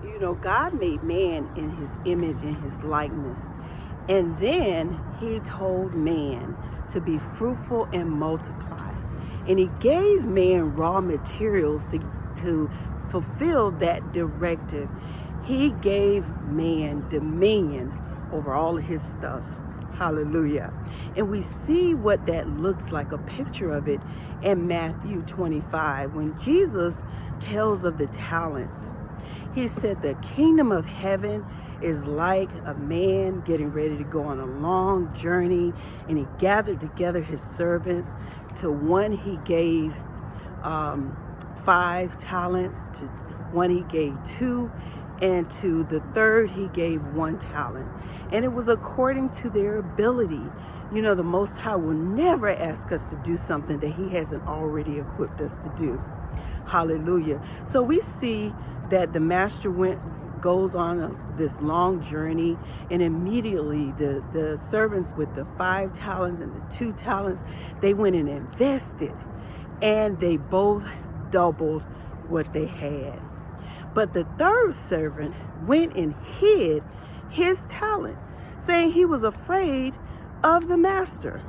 You know, God made man in his image and his likeness. And then he told man to be fruitful and multiply. And he gave man raw materials to fulfill that directive. He gave man dominion over all of his stuff. Hallelujah. And we see what that looks like, a picture of it in Matthew 25, when Jesus tells of the talents. He said the kingdom of heaven is like a man getting ready to go on a long journey, and he gathered together his servants. To one he gave 5 talents, to one he gave 2, and to the third he gave 1 talent. And it was according to their ability. You know, the Most High will never ask us to do something that he hasn't already equipped us to do. Hallelujah. So we see that the master goes on this long journey, and immediately the servants with the 5 talents and the 2 talents, they went and invested, and they both doubled what they had. But the third servant went and hid his talent, saying he was afraid of the master.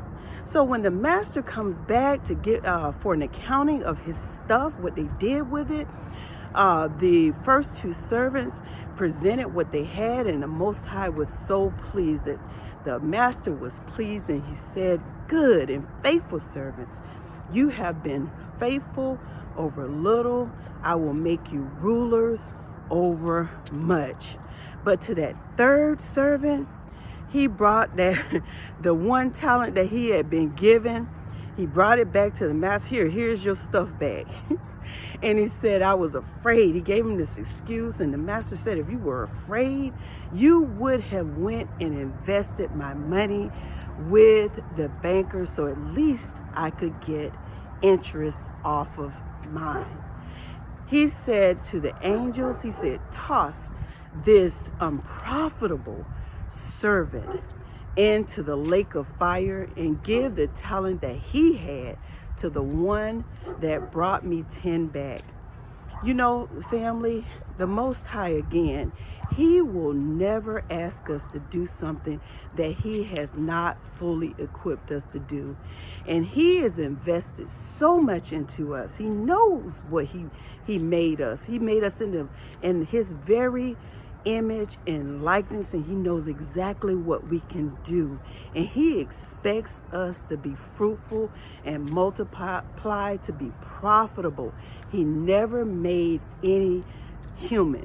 So when the master comes back to get for an accounting of his stuff, what they did with it, the first 2 servants presented what they had, and the Most High was so pleased. That the master was pleased, and he said, "Good and faithful servants, you have been faithful over little. I will make you rulers over much." But to that third servant, he brought that the 1 talent that he had been given, he brought it back to the master. Here's your stuff back. And he said, "I was afraid." He gave him this excuse, and the master said, "If you were afraid, you would have went and invested my money with the banker, so at least I could get interest off of mine." He said to the angels, he said, "Toss this unprofitable servant into the lake of fire, and give the talent that he had to the one that brought me 10 back." You know, family, the Most High, again, he will never ask us to do something that he has not fully equipped us to do. And he has invested so much into us. He knows what he made us. He made us in his very image and likeness, and he knows exactly what we can do. And he expects us to be fruitful and multiply, to be profitable. He never made any human